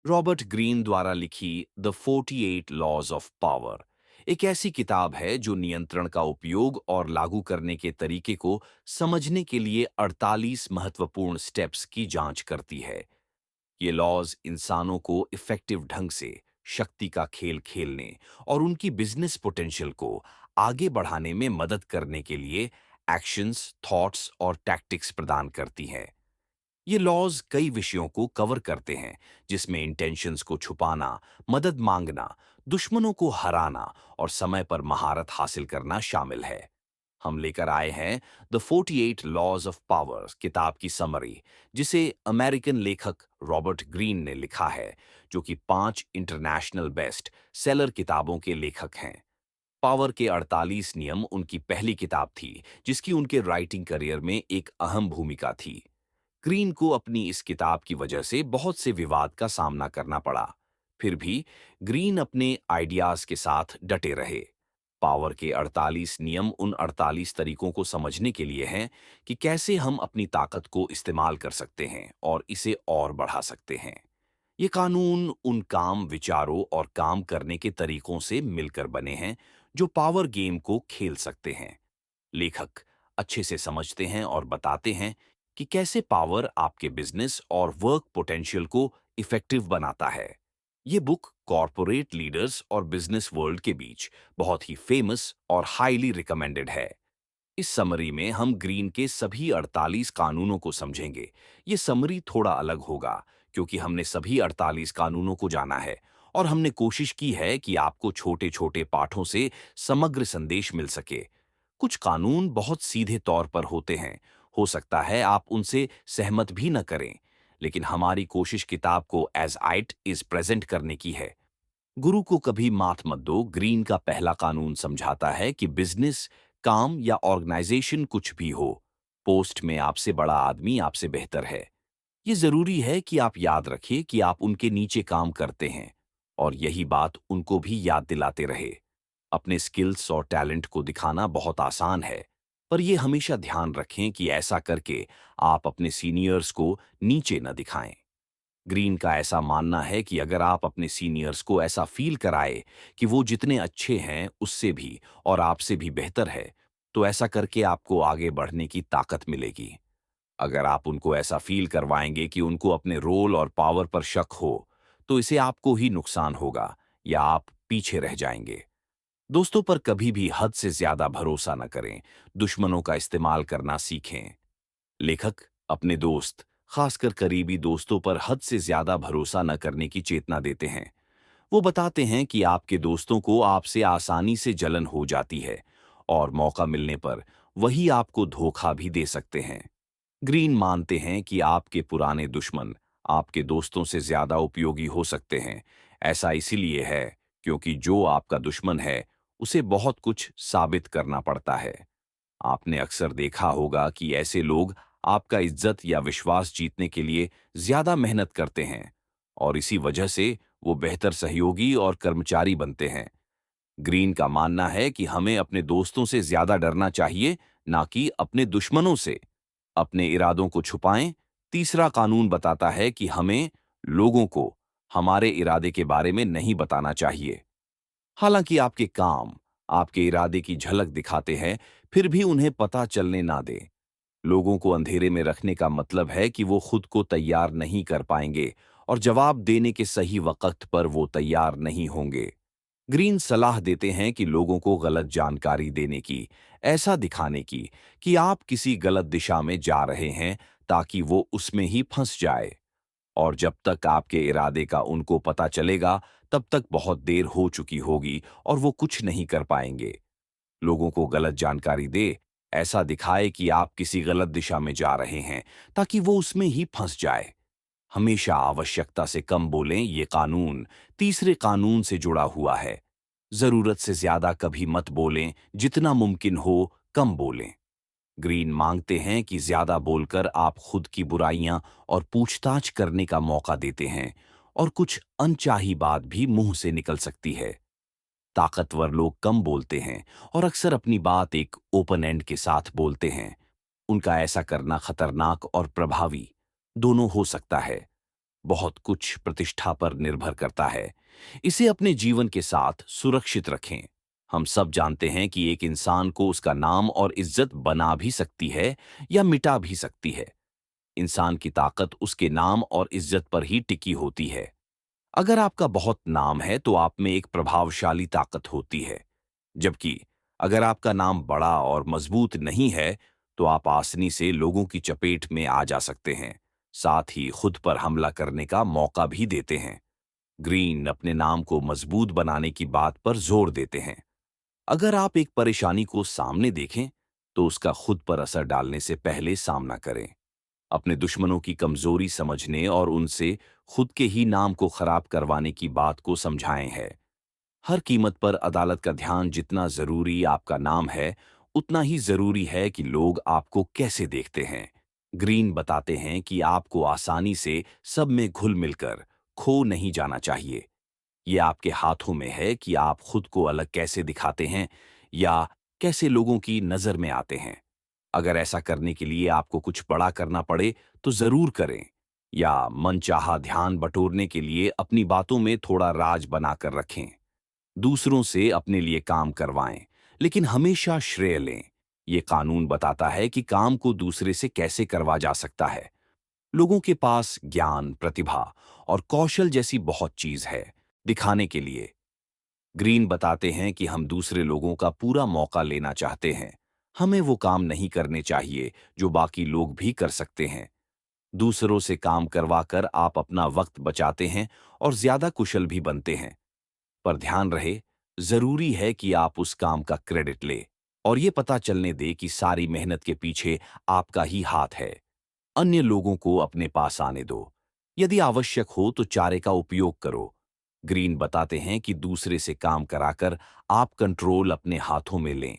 Robert Greene द्वारा लिखी the 48 laws of power एक ऐसी किताब है जो नियंत्रण का उपयोग और लागू करने के तरीके को समझने के लिए 48 महत्वपूर्ण स्टेप्स की जांच करती है। ये लॉज इंसानों को इफेक्टिव ढंग से शक्ति का खेल खेलने और उनकी बिजनेस पोटेंशियल को आगे बढ़ाने में मदद करने के लिए एक्शंस, थॉट्स और टैक्टिक्स प्रदान करती हैं। ये लॉज कई विषयों को कवर करते हैं, जिसमें इंटेंशंस को छुपाना, मदद मांगना, दुश्मनों को हराना और समय पर महारत हासिल करना शामिल है। हम लेकर आए हैं द 48 लॉज ऑफ पावर किताब की समरी, जिसे अमेरिकन लेखक रॉबर्ट ग्रीन ने लिखा है, जो कि 5 इंटरनेशनल बेस्ट सेलर किताबों के लेखक हैं। पावर के 48 नियम उनकी पहली किताब थी, जिसकी उनके राइटिंग करियर में एक अहम भूमिका थी। ग्रीन को अपनी इस किताब की वजह से बहुत से विवाद का सामना करना पड़ा। फिर भी ग्रीन अपने आइडियाज के साथ डटे रहे। पावर के 48 नियम उन 48 तरीकों को समझने के लिए हैं कि कैसे हम अपनी ताकत को इस्तेमाल कर सकते हैं और इसे और बढ़ा सकते हैं। ये कानून उन काम, विचारों और काम करने के तरीकों से मिलकर बने हैं जो पावर गेम को खेल सकते हैं। लेखक अच्छे से समझते हैं और बताते हैं कि कैसे पावर आपके बिजनेस और वर्क पोटेंशियल को इफेक्टिव बनाता है। ये बुक कॉरपोरेट लीडर्स और बिजनेस वर्ल्ड के बीच बहुत ही फेमस और हाईली रिकमेंडेड है। इस समरी में हम ग्रीन के सभी 48 कानूनों को समझेंगे। ये समरी थोड़ा अलग होगा क्योंकि हमने सभी 48 कानूनों को जाना है और हमने कोशिश की है कि आपको छोटे-छोटे पाठों से समग्र संदेश मिल सके। कुछ कानून बहुत सीधे तौर पर होते हैं। हो सकता है आप उनसे सहमत भी न करें, लेकिन हमारी कोशिश किताब को एज आइट इज प्रेजेंट करने की है। गुरु को कभी मात मत दो ग्रीन का पहला कानून समझाता है कि बिजनेस, काम या ऑर्गेनाइजेशन कुछ भी हो, पोस्ट में आपसे बड़ा आदमी आपसे बेहतर है। ये जरूरी है कि आप याद रखिए कि आप उनके नीचे काम करते हैं और यही बात उनको भी याद दिलाते रहे। अपने स्किल्स और टैलेंट को दिखाना बहुत आसान है, पर यह हमेशा ध्यान रखें कि ऐसा करके आप अपने सीनियर्स को नीचे न दिखाएं। ग्रीन का ऐसा मानना है कि अगर आप अपने सीनियर्स को ऐसा फील कराए कि वो जितने अच्छे हैं उससे भी और आपसे भी बेहतर है, तो ऐसा करके आपको आगे बढ़ने की ताकत मिलेगी। अगर आप उनको ऐसा फील करवाएंगे कि उनको अपने रोल और पावर पर शक हो, तो इसे आपको ही नुकसान होगा या आप पीछे रह जाएंगे। दोस्तों पर कभी भी हद से ज्यादा भरोसा न करें, दुश्मनों का इस्तेमाल करना सीखें। लेखक अपने दोस्त, खासकर करीबी दोस्तों पर हद से ज्यादा भरोसा न करने की चेतना देते हैं। वो बताते हैं कि आपके दोस्तों को आपसे आसानी से जलन हो जाती है और मौका मिलने पर वही आपको धोखा भी दे सकते हैं। ग्रीन मानते हैं कि आपके पुराने दुश्मन आपके दोस्तों से ज्यादा उपयोगी हो सकते हैं। ऐसा इसीलिए है क्योंकि जो आपका दुश्मन है उसे बहुत कुछ साबित करना पड़ता है। आपने अक्सर देखा होगा कि ऐसे लोग आपका इज्जत या विश्वास जीतने के लिए ज्यादा मेहनत करते हैं और इसी वजह से वो बेहतर सहयोगी और कर्मचारी बनते हैं। ग्रीन का मानना है कि हमें अपने दोस्तों से ज्यादा डरना चाहिए, ना कि अपने दुश्मनों से। अपने इरादों को छुपाएं। तीसरा कानून बताता है कि हमें लोगों को हमारे इरादे के बारे में नहीं बताना चाहिए। हालांकि आपके काम आपके इरादे की झलक दिखाते हैं, फिर भी उन्हें पता चलने ना दें। लोगों को अंधेरे में रखने का मतलब है कि वो खुद को तैयार नहीं कर पाएंगे और जवाब देने के सही वक्त पर वो तैयार नहीं होंगे। ग्रीन सलाह देते हैं कि लोगों को गलत जानकारी देने की, ऐसा दिखाने की कि आप किसी गलत दिशा में जा रहे हैं ताकि वो उसमें ही फंस जाए। और जब तक आपके इरादे का उनको पता चलेगा, तब तक बहुत देर हो चुकी होगी और वो कुछ नहीं कर पाएंगे। लोगों को गलत जानकारी दे, ऐसा दिखाए कि आप किसी गलत दिशा में जा रहे हैं ताकि वो उसमें ही फंस जाए। हमेशा आवश्यकता से कम बोलें, ये कानून तीसरे कानून से जुड़ा हुआ है। जरूरत से ज्यादा कभी मत बोलें, जितना मुमकिन हो कम बोलें। ग्रीन मांगते हैं कि ज्यादा बोलकर आप खुद की बुराइयां और पूछताछ करने का मौका देते हैं और कुछ अनचाही बात भी मुंह से निकल सकती है। ताकतवर लोग कम बोलते हैं और अक्सर अपनी बात एक ओपन एंड के साथ बोलते हैं। उनका ऐसा करना खतरनाक और प्रभावी दोनों हो सकता है। बहुत कुछ प्रतिष्ठा पर निर्भर करता है। इसे अपने जीवन के साथ सुरक्षित रखें। हम सब जानते हैं कि एक इंसान को उसका नाम और इज्जत बना भी सकती है या मिटा भी सकती है। इंसान की ताकत उसके नाम और इज्जत पर ही टिकी होती है। अगर आपका बहुत नाम है तो आप में एक प्रभावशाली ताकत होती है, जबकि अगर आपका नाम बड़ा और मजबूत नहीं है तो आप आसानी से लोगों की चपेट में आ जा सकते हैं, साथ ही खुद पर हमला करने का मौका भी देते हैं। ग्रीन अपने नाम को मजबूत बनाने की बात पर जोर देते हैं। अगर आप एक परेशानी को सामने देखें तो उसका खुद पर असर डालने से पहले सामना करें। अपने दुश्मनों की कमजोरी समझने और उनसे खुद के ही नाम को खराब करवाने की बात को समझाएं है। हर कीमत पर अदालत का ध्यान जितना जरूरी आपका नाम है, उतना ही जरूरी है कि लोग आपको कैसे देखते हैं। ग्रीन बताते हैं कि आपको आसानी से सब में घुल मिलकर खो नहीं जाना चाहिए। ये आपके हाथों में है कि आप खुद को अलग कैसे दिखाते हैं या कैसे लोगों की नजर में आते हैं। अगर ऐसा करने के लिए आपको कुछ बड़ा करना पड़े तो जरूर करें, या मनचाहा ध्यान बटोरने के लिए अपनी बातों में थोड़ा राज बनाकर रखें। दूसरों से अपने लिए काम करवाएं, लेकिन हमेशा श्रेय लें। ये कानून बताता है कि काम को दूसरे से कैसे करवा जा सकता है। लोगों के पास ज्ञान, प्रतिभा और कौशल जैसी बहुत चीज है दिखाने के लिए। ग्रीन बताते हैं कि हम दूसरे लोगों का पूरा मौका लेना चाहते हैं। हमें वो काम नहीं करने चाहिए जो बाकी लोग भी कर सकते हैं। दूसरों से काम करवाकर आप अपना वक्त बचाते हैं और ज्यादा कुशल भी बनते हैं। पर ध्यान रहे, जरूरी है कि आप उस काम का क्रेडिट ले और ये पता चलने दे कि सारी मेहनत के पीछे आपका ही हाथ है। अन्य लोगों को अपने पास आने दो। यदि आवश्यक हो तो चारे का उपयोग करो। ग्रीन बताते हैं कि दूसरे से काम कराकर आप कंट्रोल अपने हाथों में लें।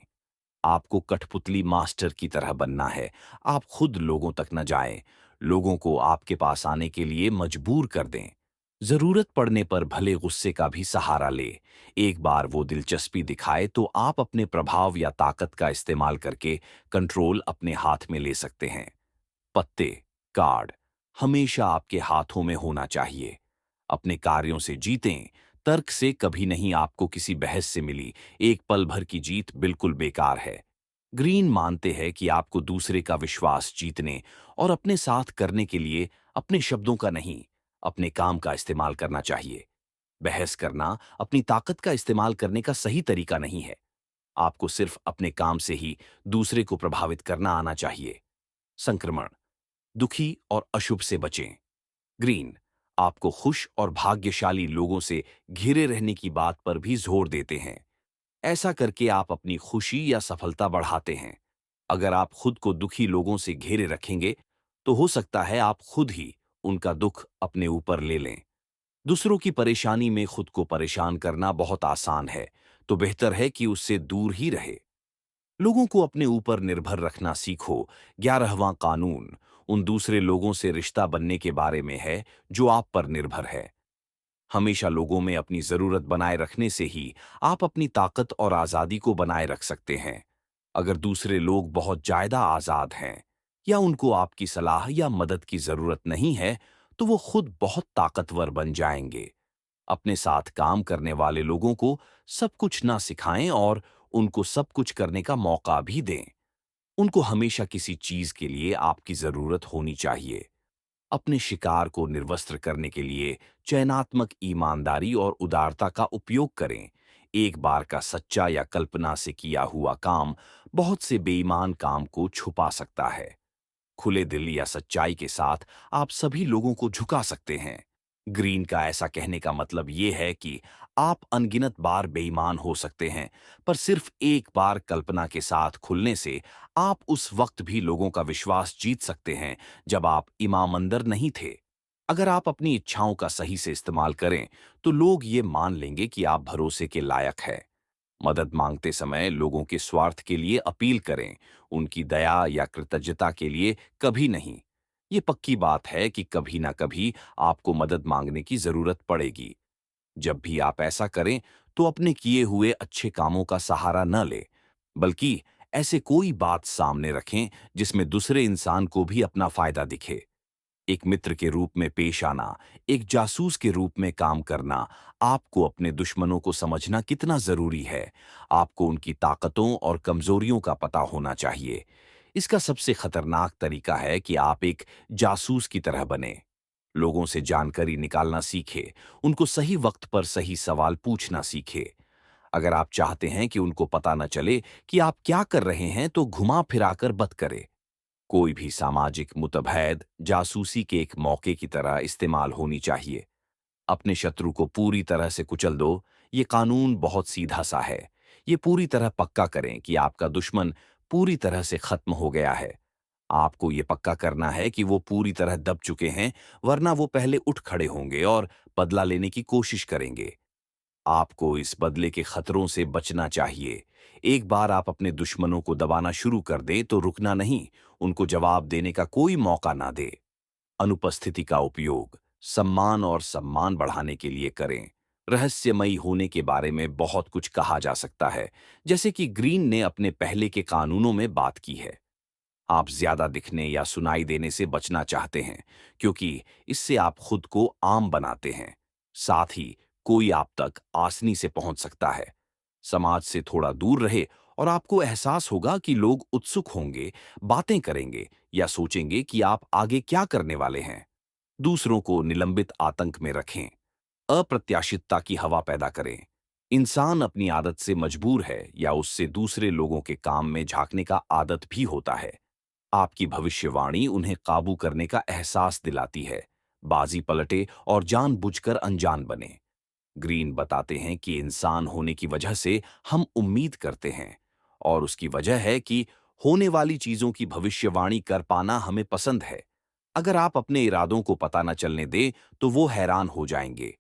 आपको कठपुतली मास्टर की तरह बनना है। आप खुद लोगों तक न जाएं, लोगों को आपके पास आने के लिए मजबूर कर दें। जरूरत पड़ने पर भले गुस्से का भी सहारा ले। एक बार वो दिलचस्पी दिखाए तो आप अपने प्रभाव या ताकत का इस्तेमाल करके कंट्रोल अपने हाथ में ले सकते हैं। पत्ते, कार्ड हमेशा आपके हाथों में होना चाहिए। अपने कार्यों से जीतें, तर्क से कभी नहीं। आपको किसी बहस से मिली एक पल भर की जीत बिल्कुल बेकार है। ग्रीन मानते हैं कि आपको दूसरे का विश्वास जीतने और अपने साथ करने के लिए अपने शब्दों का नहीं, अपने काम का इस्तेमाल करना चाहिए। बहस करना अपनी ताकत का इस्तेमाल करने का सही तरीका नहीं है। आपको सिर्फ अपने काम से ही दूसरे को प्रभावित करना आना चाहिए। संक्रमण, दुखी और अशुभ से बचें। ग्रीन आपको खुश और भाग्यशाली लोगों से घिरे रहने की बात पर भी जोर देते हैं। ऐसा करके आप अपनी खुशी या सफलता बढ़ाते हैं। अगर आप खुद को दुखी लोगों से घेरे रखेंगे तो हो सकता है आप खुद ही उनका दुख अपने ऊपर ले लें। दूसरों की परेशानी में खुद को परेशान करना बहुत आसान है, तो बेहतर है कि उससे दूर ही रहे। लोगों को अपने ऊपर निर्भर रखना सीखो। 11वां कानून उन दूसरे लोगों से रिश्ता बनने के बारे में है जो आप पर निर्भर है। हमेशा लोगों में अपनी जरूरत बनाए रखने से ही आप अपनी ताकत और आजादी को बनाए रख सकते हैं। अगर दूसरे लोग बहुत ज्यादा आजाद हैं या उनको आपकी सलाह या मदद की जरूरत नहीं है, तो वो खुद बहुत ताकतवर बन जाएंगे। अपने साथ काम करने वाले लोगों को सब कुछ ना सिखाएं और उनको सब कुछ करने का मौका भी दें। उनको हमेशा किसी चीज के लिए आपकी जरूरत होनी चाहिए। अपने शिकार को निर्वस्त्र करने के लिए चयनात्मक ईमानदारी और उदारता का उपयोग करें। एक बार का सच्चा या कल्पना से किया हुआ काम बहुत से बेईमान काम को छुपा सकता है। खुले दिल या सच्चाई के साथ आप सभी लोगों को झुका सकते हैं। ग्रीन का ऐसा कहने का मतलब ये है कि आप अनगिनत बार बेईमान हो सकते हैं, पर सिर्फ एक बार कल्पना के साथ खुलने से आप उस वक्त भी लोगों का विश्वास जीत सकते हैं जब आप ईमानदार नहीं थे। अगर आप अपनी इच्छाओं का सही से इस्तेमाल करें तो लोग ये मान लेंगे कि आप भरोसे के लायक हैं। मदद मांगते समय लोगों के स्वार्थ के लिए अपील करें, उनकी दया या कृतज्ञता के लिए कभी नहीं। ये पक्की बात है कि कभी ना कभी आपको मदद मांगने की जरूरत पड़ेगी। जब भी आप ऐसा करें तो अपने किए हुए अच्छे कामों का सहारा न लें, बल्कि ऐसे कोई बात सामने रखें जिसमें दूसरे इंसान को भी अपना फायदा दिखे। एक मित्र के रूप में पेश आना, एक जासूस के रूप में काम करना, आपको अपने दुश्मनों को समझना कितना जरूरी है। आपको उनकी ताकतों और कमजोरियों का पता होना चाहिए। इसका सबसे खतरनाक तरीका है कि आप एक जासूस की तरह बने। लोगों से जानकारी निकालना सीखे, उनको सही वक्त पर सही सवाल पूछना सीखे। अगर आप चाहते हैं कि उनको पता न चले कि आप क्या कर रहे हैं, तो घुमा फिराकर बत करें। कोई भी सामाजिक मुठभेड़ जासूसी के एक मौके की तरह इस्तेमाल होनी चाहिए। अपने शत्रु को पूरी तरह से कुचल दो। ये कानून बहुत सीधा सा है। ये पूरी तरह पक्का करें कि आपका दुश्मन पूरी तरह से खत्म हो गया है। आपको ये पक्का करना है कि वो पूरी तरह दब चुके हैं, वरना वो पहले उठ खड़े होंगे और बदला लेने की कोशिश करेंगे। आपको इस बदले के खतरों से बचना चाहिए। एक बार आप अपने दुश्मनों को दबाना शुरू कर दें तो रुकना नहीं, उनको जवाब देने का कोई मौका ना दे। अनुपस्थिति का उपयोग सम्मान बढ़ाने के लिए करें। रहस्यमयी होने के बारे में बहुत कुछ कहा जा सकता है, जैसे कि ग्रीन ने अपने पहले के कानूनों में बात की है। आप ज्यादा दिखने या सुनाई देने से बचना चाहते हैं, क्योंकि इससे आप खुद को आम बनाते हैं। साथ ही कोई आप तक आसानी से पहुंच सकता है। समाज से थोड़ा दूर रहे और आपको एहसास होगा कि लोग उत्सुक होंगे, बातें करेंगे या सोचेंगे कि आप आगे क्या करने वाले हैं। दूसरों को निलंबित आतंक में रखें। अप्रत्याशितता की हवा पैदा करें। इंसान अपनी आदत से मजबूर है या उससे दूसरे लोगों के काम में झांकने का आदत भी होता है। आपकी भविष्यवाणी उन्हें काबू करने का एहसास दिलाती है। बाजी पलटे और जानबूझकर अनजान बने। ग्रीन बताते हैं कि इंसान होने की वजह से हम उम्मीद करते हैं, और उसकी वजह है कि होने वाली चीजों की भविष्यवाणी कर पाना हमें पसंद है। अगर आप अपने इरादों को पता न चलने दें, तो वो हैरान हो जाएंगे।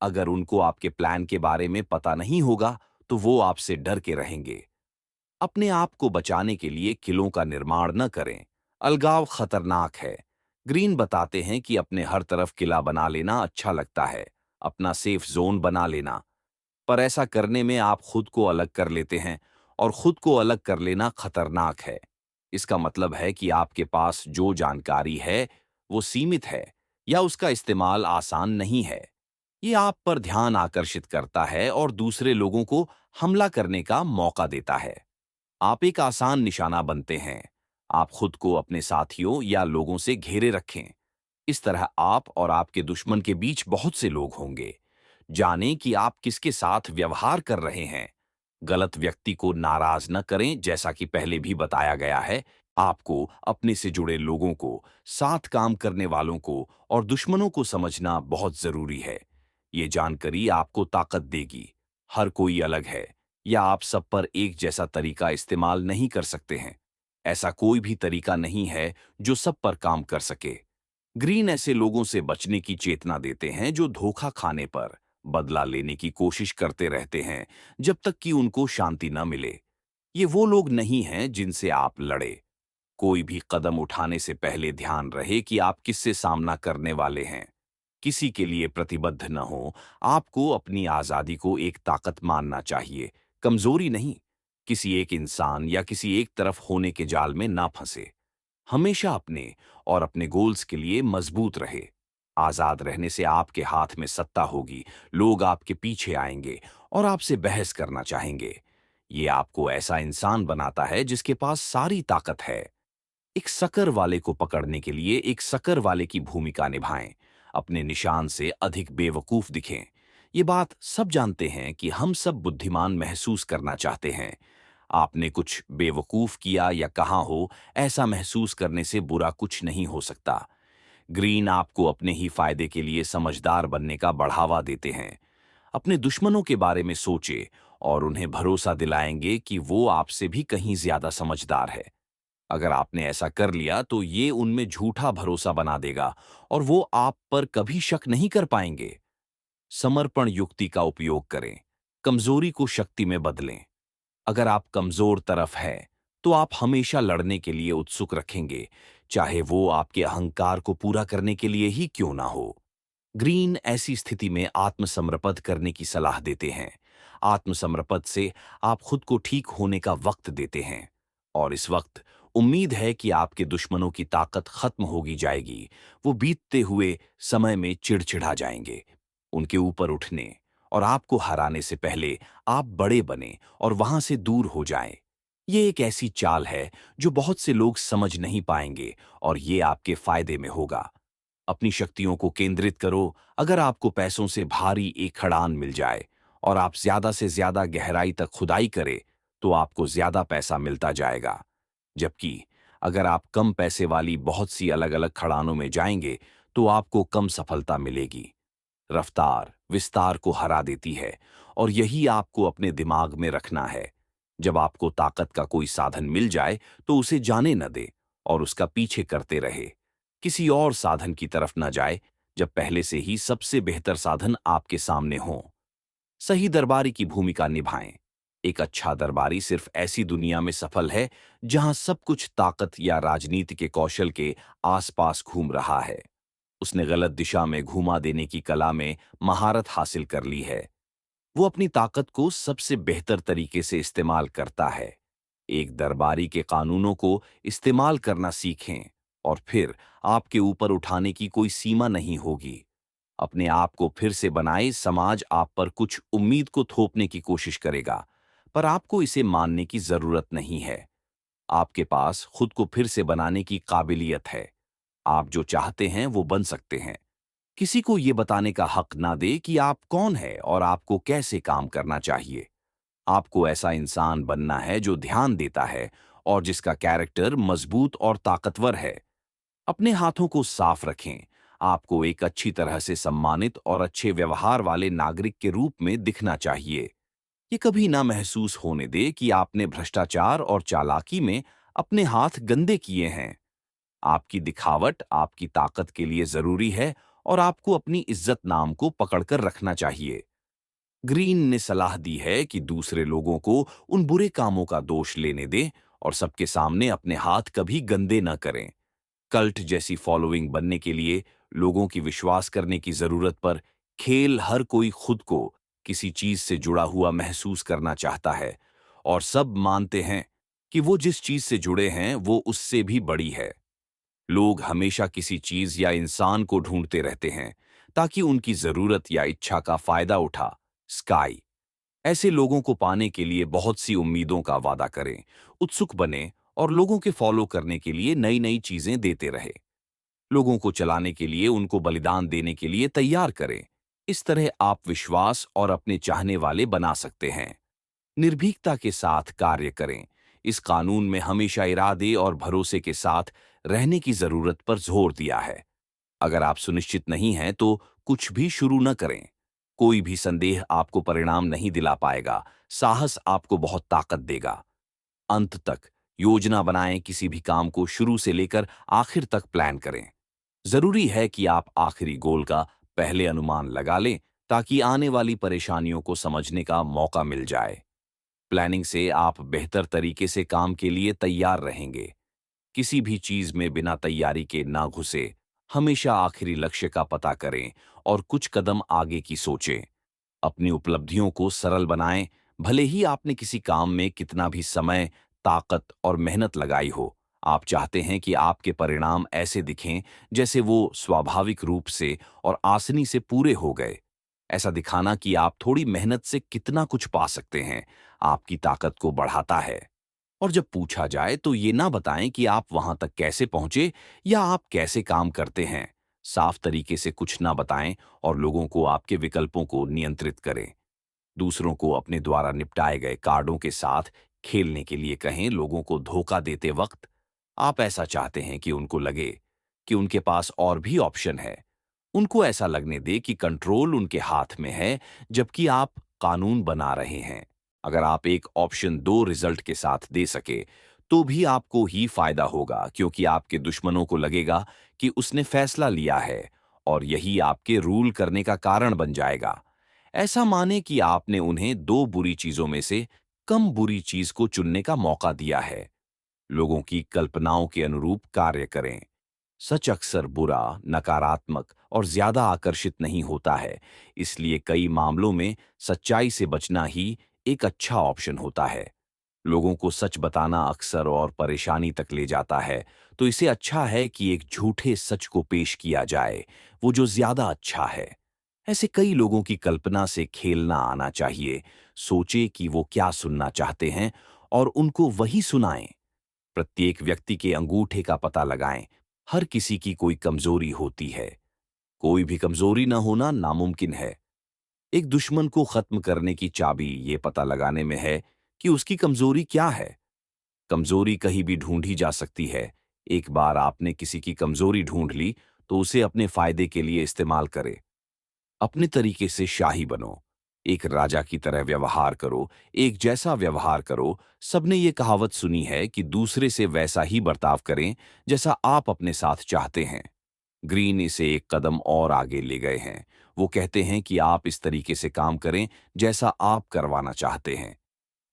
अगर उनको आपके प्लान के बारे में पता नहीं होगा, तो वो आपसे डर के रहेंगे। अपने आप को बचाने के लिए किलों का निर्माण न करें। अलगाव खतरनाक है। ग्रीन बताते हैं कि अपने हर तरफ किला बना लेना अच्छा लगता है, अपना सेफ जोन बना लेना, पर ऐसा करने में आप खुद को अलग कर लेते हैं, और खुद को अलग कर लेना खतरनाक है। इसका मतलब है कि आपके पास जो जानकारी है वो सीमित है, या उसका इस्तेमाल आसान नहीं है। ये आप पर ध्यान आकर्षित करता है और दूसरे लोगों को हमला करने का मौका देता है। आप एक आसान निशाना बनते हैं। आप खुद को अपने साथियों या लोगों से घेरे रखें। इस तरह आप और आपके दुश्मन के बीच बहुत से लोग होंगे। जानें कि आप किसके साथ व्यवहार कर रहे हैं। गलत व्यक्ति को नाराज न करें, जैसा कि पहले भी बताया गया है। आपको अपने से जुड़े लोगों को, साथ काम करने वालों को और दुश्मनों को समझना बहुत जरूरी है। ये जानकारी आपको ताकत देगी। हर कोई अलग है, या आप सब पर एक जैसा तरीका इस्तेमाल नहीं कर सकते हैं। ऐसा कोई भी तरीका नहीं है जो सब पर काम कर सके। ग्रीन ऐसे लोगों से बचने की चेतना देते हैं जो धोखा खाने पर बदला लेने की कोशिश करते रहते हैं, जब तक कि उनको शांति न मिले। ये वो लोग नहीं हैं जिनसे आप लड़े। कोई भी कदम उठाने से पहले ध्यान रहे कि आप किससे सामना करने वाले हैं। किसी के लिए प्रतिबद्ध न हो। आपको अपनी आजादी को एक ताकत मानना चाहिए, कमजोरी नहीं। किसी एक इंसान या किसी एक तरफ होने के जाल में ना फंसे। हमेशा अपने और अपने गोल्स के लिए मजबूत रहे। आजाद रहने से आपके हाथ में सत्ता होगी, लोग आपके पीछे आएंगे और आपसे बहस करना चाहेंगे। ये आपको ऐसा इंसान बनाता है जिसके पास सारी ताकत है। एक शक्कर वाले को पकड़ने के लिए एक शक्कर वाले की भूमिका निभाएं। अपने निशान से अधिक बेवकूफ दिखें। ये बात सब जानते हैं कि हम सब बुद्धिमान महसूस करना चाहते हैं। आपने कुछ बेवकूफ किया या कहा हो, ऐसा महसूस करने से बुरा कुछ नहीं हो सकता। ग्रीन आपको अपने ही फायदे के लिए समझदार बनने का बढ़ावा देते हैं। अपने दुश्मनों के बारे में सोचे और उन्हें भरोसा दिलाएंगे कि वो आपसे भी कहीं ज्यादा समझदार है। अगर आपने ऐसा कर लिया तो ये उनमें झूठा भरोसा बना देगा, और वो आप पर कभी शक नहीं कर पाएंगे। समर्पण युक्ति का उपयोग करें। कमजोरी को शक्ति में बदलें। अगर आप कमजोर तरफ हैं, तो आप हमेशा लड़ने के लिए उत्सुक रखेंगे, चाहे वो आपके अहंकार को पूरा करने के लिए ही क्यों ना हो। ग्रीन ऐसी स्थिति में आत्मसमर्पण करने की सलाह देते हैं। आत्मसमर्पण से आप खुद को ठीक होने का वक्त देते हैं, और इस वक्त उम्मीद है कि आपके दुश्मनों की ताकत खत्म होगी जाएगी। वो बीतते हुए समय में चिड़चिड़ा जाएंगे। उनके ऊपर उठने और आपको हराने से पहले आप बड़े बने और वहां से दूर हो जाएं। ये एक ऐसी चाल है जो बहुत से लोग समझ नहीं पाएंगे और ये आपके फायदे में होगा। अपनी शक्तियों को केंद्रित करो। अगर आपको पैसों से भारी एक खड़ान मिल जाए और आप ज्यादा से ज्यादा गहराई तक खुदाई करें, तो आपको ज्यादा पैसा मिलता जाएगा। जबकि अगर आप कम पैसे वाली बहुत सी अलग-अलग खड़ानों में जाएंगे, तो आपको कम सफलता मिलेगी। रफ्तार विस्तार को हरा देती है और यही आपको अपने दिमाग में रखना है। जब आपको ताकत का कोई साधन मिल जाए, तो उसे जाने न दे और उसका पीछे करते रहे। किसी और साधन की तरफ न जाए जब पहले से ही सबसे बेहतर साधन आपके सामने हो। सही दरबारी की भूमिका निभाएं। एक अच्छा दरबारी सिर्फ ऐसी दुनिया में सफल है जहां सब कुछ ताकत या राजनीति के कौशल के आसपास घूम रहा है। उसने गलत दिशा में घुमा देने की कला में महारत हासिल कर ली है। वो अपनी ताकत को सबसे बेहतर तरीके से इस्तेमाल करता है। एक दरबारी के कानूनों को इस्तेमाल करना सीखें और फिर आपके ऊपर उठाने की कोई सीमा नहीं होगी। अपने आप को फिर से बनाए। समाज आप पर कुछ उम्मीद को थोपने की कोशिश करेगा, पर आपको इसे मानने की जरूरत नहीं है। आपके पास खुद को फिर से बनाने की काबिलियत है। आप जो चाहते हैं वो बन सकते हैं। किसी को ये बताने का हक ना दे कि आप कौन है और आपको कैसे काम करना चाहिए। आपको ऐसा इंसान बनना है जो ध्यान देता है और जिसका कैरेक्टर मजबूत और ताकतवर है। अपने हाथों को साफ रखें। आपको एक अच्छी तरह से सम्मानित और अच्छे व्यवहार वाले नागरिक के रूप में दिखना चाहिए। ये कभी ना महसूस होने दे कि आपने भ्रष्टाचार और चालाकी में अपने हाथ गंदे किए हैं। आपकी दिखावट आपकी ताकत के लिए जरूरी है और आपको अपनी इज्जत नाम को पकड़कर रखना चाहिए। ग्रीन ने सलाह दी है कि दूसरे लोगों को उन बुरे कामों का दोष लेने दें और सबके सामने अपने हाथ कभी गंदे न करें। कल्ट जैसी फॉलोइंग बनने के लिए लोगों की विश्वास करने की जरूरत पर खेल हर कोई खुद को किसी चीज से जुड़ा हुआ महसूस करना चाहता है और सब मानते हैं कि वो जिस चीज से जुड़े हैं वो उससे भी बड़ी है। लोग हमेशा किसी चीज या इंसान को ढूंढते रहते हैं ताकि उनकी जरूरत या इच्छा का फायदा उठा स्काई। ऐसे लोगों को पाने के लिए बहुत सी उम्मीदों का वादा करें, उत्सुक बने और लोगों के फॉलो करने के लिए नई नई चीजें देते रहे। लोगों को चलाने के लिए उनको बलिदान देने के लिए तैयार करें। इस तरह आप विश्वास और अपने चाहने वाले बना सकते हैं। निर्भीकता के साथ कार्य करें। इस कानून में हमेशा इरादे और भरोसे के साथ रहने की जरूरत पर जोर दिया है। अगर आप सुनिश्चित नहीं हैं तो कुछ भी शुरू न करें। कोई भी संदेह आपको परिणाम नहीं दिला पाएगा। साहस आपको बहुत ताकत देगा। अंत तक योजना बनाएं। किसी भी काम को शुरू से लेकर आखिर तक प्लान करें। जरूरी है कि आप आखिरी गोल का पहले अनुमान लगा लें ताकि आने वाली परेशानियों को समझने का मौका मिल जाए। प्लानिंग से आप बेहतर तरीके से काम के लिए तैयार रहेंगे। किसी भी चीज में बिना तैयारी के ना घुसे। हमेशा आखिरी लक्ष्य का पता करें और कुछ कदम आगे की सोचें। अपनी उपलब्धियों को सरल बनाएं। भले ही आपने किसी काम में कितना भी समय, ताकत और मेहनत लगाई हो, आप चाहते हैं कि आपके परिणाम ऐसे दिखें जैसे वो स्वाभाविक रूप से और आसानी से पूरे हो गए। ऐसा दिखाना कि आप थोड़ी मेहनत से कितना कुछ पा सकते हैं, आपकी ताकत को बढ़ाता है। और जब पूछा जाए तो ये ना बताएं कि आप वहां तक कैसे पहुंचे या आप कैसे काम करते हैं। साफ तरीके से कुछ ना बताएं और लोगों को आपके विकल्पों को नियंत्रित करें। दूसरों को अपने द्वारा निपटाए गए कार्डों के साथ खेलने के लिए कहें। लोगों को धोखा देते वक्त आप ऐसा चाहते हैं कि उनको लगे कि उनके पास और भी ऑप्शन है। उनको ऐसा लगने दे कि कंट्रोल उनके हाथ में है, जबकि आप कानून बना रहे हैं। अगर आप एक ऑप्शन दो रिजल्ट के साथ दे सके, तो भी आपको ही फायदा होगा, क्योंकि आपके दुश्मनों को लगेगा कि उसने फैसला लिया है और यही आपके रूल करने का कारण बन जाएगा। ऐसा माने कि आपने उन्हें दो बुरी चीजों में से कम बुरी चीज को चुनने का मौका दिया है। लोगों की कल्पनाओं के अनुरूप कार्य करें। सच अक्सर बुरा, नकारात्मक और ज्यादा आकर्षित नहीं होता है। इसलिए कई मामलों में सच्चाई से बचना ही एक अच्छा ऑप्शन होता है। लोगों को सच बताना अक्सर और परेशानी तक ले जाता है, तो इसे अच्छा है कि एक झूठे सच को पेश किया जाए, वो जो ज्यादा अच्छा है। ऐसे कई लोगों की कल्पना से खेलना आना चाहिए। सोचे कि वो क्या सुनना चाहते हैं और उनको वही सुनाएं। प्रत्येक व्यक्ति के अंगूठे का पता लगाएं। हर किसी की कोई कमजोरी होती है। कोई भी कमजोरी न होना नामुमकिन है। एक दुश्मन को खत्म करने की चाबी ये पता लगाने में है कि उसकी कमजोरी क्या है। कमजोरी कहीं भी ढूंढी जा सकती है। एक बार आपने किसी की कमजोरी ढूंढ ली, तो उसे अपने फायदे के लिए इस्तेमाल करें। अपने तरीके से शाही बनो। एक राजा की तरह व्यवहार करो। एक जैसा व्यवहार करो। सबने ये कहावत सुनी है कि दूसरे से वैसा ही बर्ताव करें जैसा आप अपने साथ चाहते हैं। ग्रीन इसे एक कदम और आगे ले गए हैं। वो कहते हैं कि आप इस तरीके से काम करें जैसा आप करवाना चाहते हैं।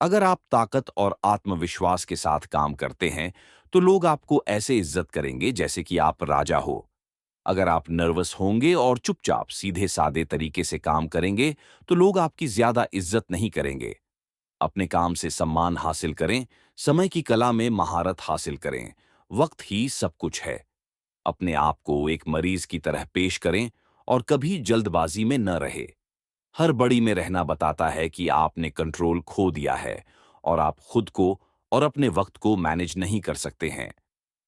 अगर आप ताकत और आत्मविश्वास के साथ काम करते हैं, तो लोग आपको ऐसे इज्जत करेंगे जैसे कि आप राजा हो। अगर आप नर्वस होंगे और चुपचाप सीधे सादे तरीके से काम करेंगे, तो लोग आपकी ज्यादा इज्जत नहीं करेंगे। अपने काम से सम्मान हासिल करें। समय की कला में महारत हासिल करें। वक्त ही सब कुछ है। अपने आप को एक मरीज की तरह पेश करें और कभी जल्दबाजी में न रहे। हर बड़ी में रहना बताता है कि आपने कंट्रोल खो दिया है और आप खुद को और अपने वक्त को मैनेज नहीं कर सकते हैं।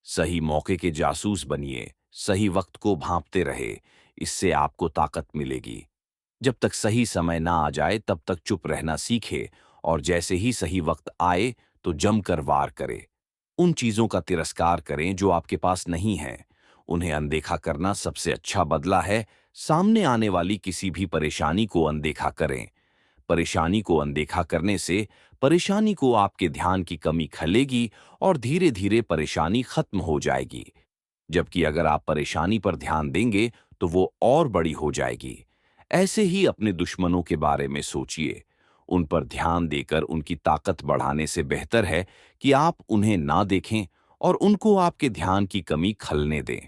सही मौके के जासूस बनिए। सही वक्त को भांपते रहे। इससे आपको ताकत मिलेगी। जब तक सही समय ना आ जाए तब तक चुप रहना सीखे, और जैसे ही सही वक्त आए तो जमकर वार करे। उन चीजों का तिरस्कार करें जो आपके पास नहीं है। उन्हें अनदेखा करना सबसे अच्छा बदला है। सामने आने वाली किसी भी परेशानी को अनदेखा करें। परेशानी को अनदेखा करने से परेशानी को आपके ध्यान की कमी खलेगी और धीरे धीरे परेशानी खत्म हो जाएगी। जबकि अगर आप परेशानी पर ध्यान देंगे तो वो और बड़ी हो जाएगी। ऐसे ही अपने दुश्मनों के बारे में सोचिए। उन पर ध्यान देकर उनकी ताकत बढ़ाने से बेहतर है कि आप उन्हें ना देखें और उनको आपके ध्यान की कमी खलने दें।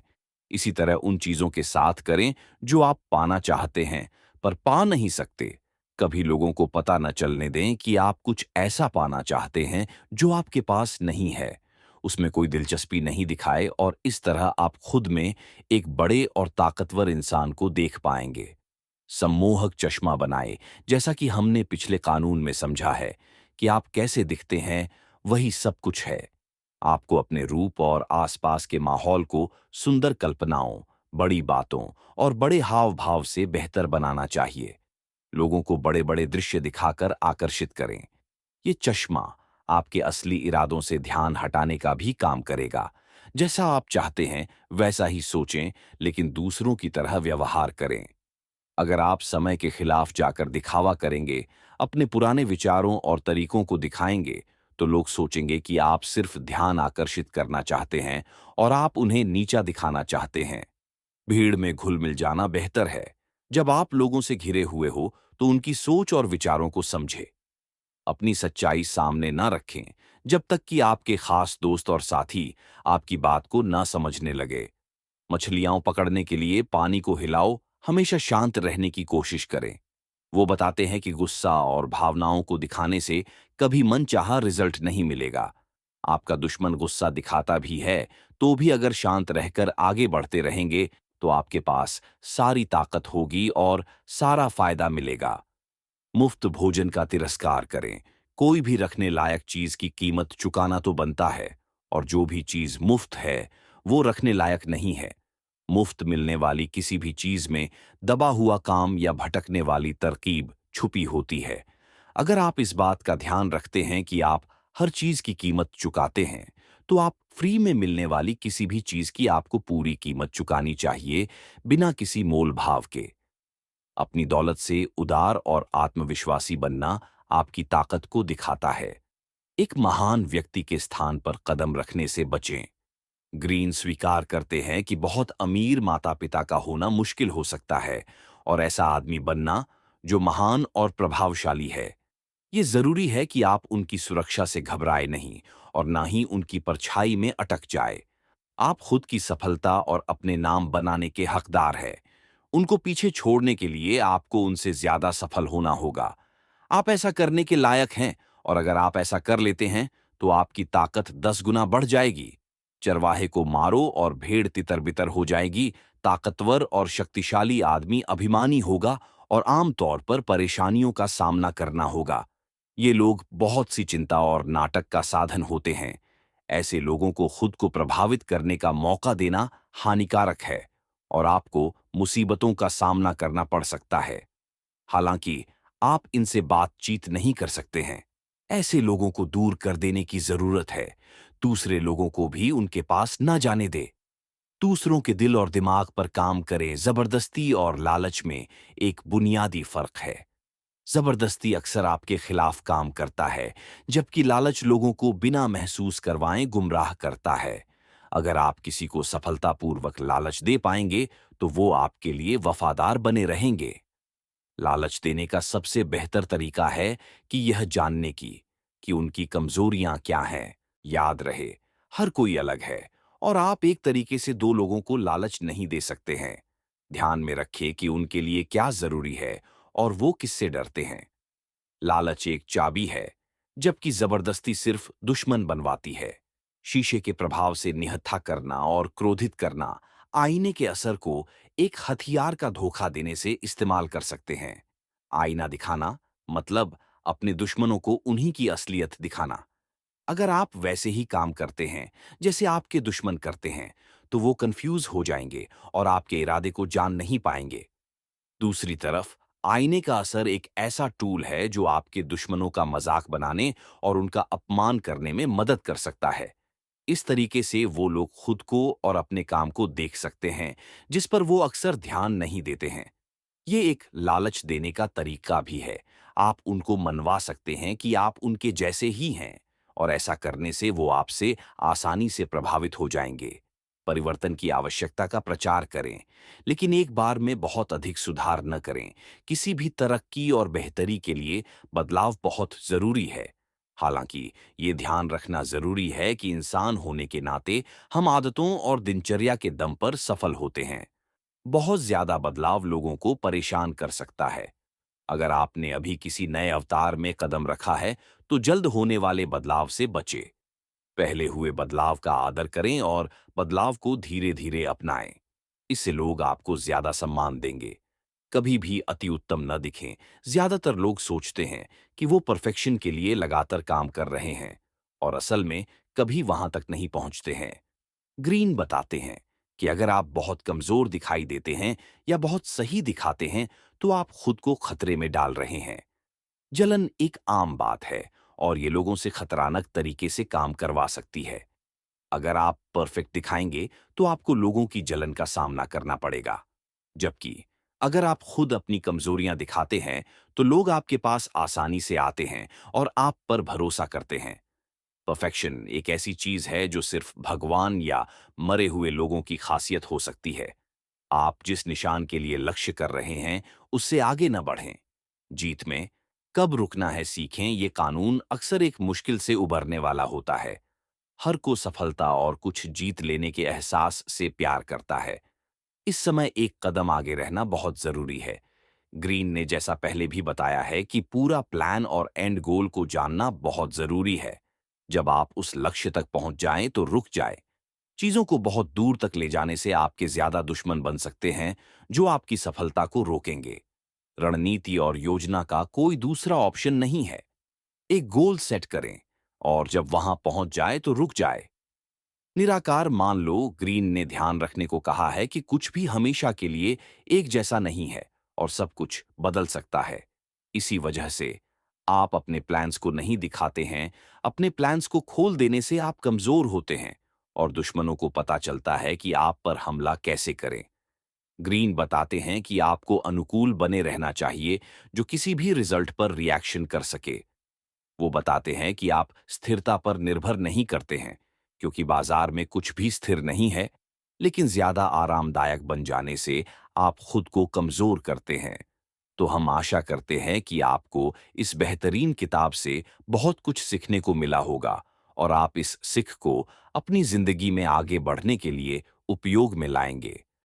इसी तरह उन चीजों के साथ करें जो आप पाना चाहते हैं पर पा नहीं सकते। कभी लोगों को पता न चलने दें कि आप कुछ ऐसा पाना चाहते हैं जो आपके पास नहीं है। उसमें कोई दिलचस्पी नहीं दिखाए और इस तरह आप खुद में एक बड़े और ताकतवर इंसान को देख पाएंगे। सम्मोहक चश्मा बनाए। जैसा कि हमने पिछले कानून में समझा है कि आप कैसे दिखते हैं वही सब कुछ है। आपको अपने रूप और आसपास के माहौल को सुंदर कल्पनाओं, बड़ी बातों और बड़े हाव भाव से बेहतर बनाना चाहिए। लोगों को बड़े बड़े दृश्य दिखाकर आकर्षित करें। ये चश्मा आपके असली इरादों से ध्यान हटाने का भी काम करेगा। जैसा आप चाहते हैं वैसा ही सोचें, लेकिन दूसरों की तरह व्यवहार करें। अगर आप समय के खिलाफ जाकर दिखावा करेंगे, अपने पुराने विचारों और तरीकों को दिखाएंगे, तो लोग सोचेंगे कि आप सिर्फ ध्यान आकर्षित करना चाहते हैं और आप उन्हें नीचा दिखाना चाहते हैं। भीड़ में घुल मिल जाना बेहतर है। जब आप लोगों से घिरे हुए हो, तो उनकी सोच और विचारों को समझे। अपनी सच्चाई सामने न रखें जब तक कि आपके खास दोस्त और साथी आपकी बात को न समझने लगे। मछलियां पकड़ने के लिए पानी को हिलाओ। हमेशा शांत रहने की कोशिश करें। वो बताते हैं कि गुस्सा और भावनाओं को दिखाने से कभी मनचाहा रिजल्ट नहीं मिलेगा। आपका दुश्मन गुस्सा दिखाता भी है, तो भी अगर शांत रहकर आगे बढ़ते रहेंगे, तो आपके पास सारी ताकत होगी और सारा फायदा मिलेगा। मुफ्त भोजन का तिरस्कार करें। कोई भी रखने लायक चीज की कीमत चुकाना तो बनता है, और जो भी चीज मुफ्त है वो रखने लायक नहीं है। मुफ्त मिलने वाली किसी भी चीज में दबा हुआ काम या भटकने वाली तरकीब छुपी होती है। अगर आप इस बात का ध्यान रखते हैं कि आप हर चीज की कीमत चुकाते हैं, तो आप फ्री में मिलने वाली किसी भी चीज की आपको पूरी कीमत चुकानी चाहिए, बिना किसी मोल भाव के। अपनी दौलत से उदार और आत्मविश्वासी बनना आपकी ताकत को दिखाता है। एक महान व्यक्ति के स्थान पर कदम रखने से बचें। ग्रीन स्वीकार करते हैं कि बहुत अमीर माता पिता का होना मुश्किल हो सकता है, और ऐसा आदमी बनना जो महान और प्रभावशाली है। ये जरूरी है कि आप उनकी सुरक्षा से घबराए नहीं और ना ही उनकी परछाई में अटक जाए। आप खुद की सफलता और अपने नाम बनाने के हकदार हैं। उनको पीछे छोड़ने के लिए आपको उनसे ज्यादा सफल होना होगा। आप ऐसा करने के लायक हैं और अगर आप ऐसा कर लेते हैं तो आपकी ताकत 10 गुना बढ़ जाएगी। चरवाहे को मारो और भेड़ तितर-बितर हो जाएगी। ताकतवर और शक्तिशाली आदमी अभिमानी होगा और आमतौर पर परेशानियों का सामना करना होगा। ये लोग बहुत सी चिंता और नाटक का साधन होते हैं। ऐसे लोगों को खुद को प्रभावित करने का मौका देना हानिकारक है और आपको मुसीबतों का सामना करना पड़ सकता है। हालांकि आप इनसे बातचीत नहीं कर सकते हैं। ऐसे लोगों को दूर कर देने की जरूरत है। दूसरे लोगों को भी उनके पास न जाने दे। दूसरों के दिल और दिमाग पर काम करें। जबरदस्ती और लालच में एक बुनियादी फर्क है। जबरदस्ती अक्सर आपके खिलाफ काम करता है, जबकि लालच लोगों को बिना महसूस करवाए गुमराह करता है। अगर आप किसी को सफलतापूर्वक लालच दे पाएंगे, तो वो आपके लिए वफादार बने रहेंगे। लालच देने का सबसे बेहतर तरीका है कि यह जानने की कि उनकी कमजोरियां क्या हैं। याद रहे, हर कोई अलग है और आप एक तरीके से दो लोगों को लालच नहीं दे सकते हैं। ध्यान में रखें कि उनके लिए क्या जरूरी है और वो किससे डरते हैं। लालच एक चाबी है, जबकि जबरदस्ती सिर्फ दुश्मन बनवाती है। शीशे के प्रभाव से निहत्था करना और क्रोधित करना आईने के असर को एक हथियार का धोखा देने से इस्तेमाल कर सकते हैं। आईना दिखाना मतलब अपने दुश्मनों को उन्हीं की असलियत दिखाना। अगर आप वैसे ही काम करते हैं जैसे आपके दुश्मन करते हैं, तो वो कंफ्यूज हो जाएंगे और आपके इरादे को जान नहीं पाएंगे। दूसरी तरफ आईने का असर एक ऐसा टूल है जो आपके दुश्मनों का मजाक बनाने और उनका अपमान करने में मदद कर सकता है। इस तरीके से वो लोग खुद को और अपने काम को देख सकते हैं, जिस पर वो अक्सर ध्यान नहीं देते हैं। ये एक लालच देने का तरीका भी है। आप उनको मनवा सकते हैं कि आप उनके जैसे ही हैं और ऐसा करने से वो आपसे आसानी से प्रभावित हो जाएंगे। परिवर्तन की आवश्यकता का प्रचार करें, लेकिन एक बार में बहुत अधिक सुधार न करें। किसी भी तरक्की और बेहतरी के लिए बदलाव बहुत जरूरी है। हालांकि ये ध्यान रखना जरूरी है कि इंसान होने के नाते हम आदतों और दिनचर्या के दम पर सफल होते हैं। बहुत ज्यादा बदलाव लोगों को परेशान कर सकता है। अगर आपने अभी किसी नए अवतार में कदम रखा है, तो जल्द होने वाले बदलाव से बचें। पहले हुए बदलाव का आदर करें और बदलाव को धीरे धीरे अपनाएं। इससे लोग आपको ज्यादा सम्मान देंगे। कभी भी अति उत्तम न दिखें। ज्यादातर लोग सोचते हैं कि वो परफेक्शन के लिए लगातार काम कर रहे हैं और असल में कभी वहां तक नहीं पहुंचते हैं। ग्रीन बताते हैं कि अगर आप बहुत कमजोर दिखाई देते हैं या बहुत सही दिखाते हैं, तो आप खुद को खतरे में डाल रहे हैं। जलन एक आम बात है और ये लोगों से खतरनाक तरीके से काम करवा सकती है। अगर आप परफेक्ट दिखाएंगे, तो आपको लोगों की जलन का सामना करना पड़ेगा। जबकि अगर आप खुद अपनी कमजोरियां दिखाते हैं, तो लोग आपके पास आसानी से आते हैं और आप पर भरोसा करते हैं। परफेक्शन एक ऐसी चीज है जो सिर्फ भगवान या मरे हुए लोगों की खासियत हो सकती है। आप जिस निशान के लिए लक्ष्य कर रहे हैं, उससे आगे न बढ़ें। जीत में कब रुकना है सीखें। ये कानून अक्सर एक मुश्किल से उबरने वाला होता है। हर को सफलता और कुछ जीत लेने के एहसास से प्यार करता है। इस समय एक कदम आगे रहना बहुत जरूरी है। ग्रीन ने जैसा पहले भी बताया है कि पूरा प्लान और एंड गोल को जानना बहुत जरूरी है। जब आप उस लक्ष्य तक पहुंच जाएं, तो रुक जाएं। चीजों को बहुत दूर तक ले जाने से आपके ज्यादा दुश्मन बन सकते हैं, जो आपकी सफलता को रोकेंगे। रणनीति और योजना का कोई दूसरा ऑप्शन नहीं है। एक गोल सेट करें और जब वहां पहुंच जाए तो रुक जाए। निराकार मान लो। ग्रीन ने ध्यान रखने को कहा है कि कुछ भी हमेशा के लिए एक जैसा नहीं है और सब कुछ बदल सकता है। इसी वजह से आप अपने प्लान्स को नहीं दिखाते हैं। अपने प्लान्स को खोल देने से आप कमजोर होते हैं और दुश्मनों को पता चलता है कि आप पर हमला कैसे करें। ग्रीन बताते हैं कि आपको अनुकूल बने रहना चाहिए, जो किसी भी रिजल्ट पर रिएक्शन कर सके। वो बताते हैं कि आप स्थिरता पर निर्भर नहीं करते हैं, क्योंकि बाजार में कुछ भी स्थिर नहीं है। लेकिन ज्यादा आरामदायक बन जाने से आप खुद को कमजोर करते हैं। तो हम आशा करते हैं कि आपको इस बेहतरीन किताब से बहुत कुछ सीखने को मिला होगा और आप इस सीख को अपनी जिंदगी में आगे बढ़ने के लिए उपयोग में लाएंगे।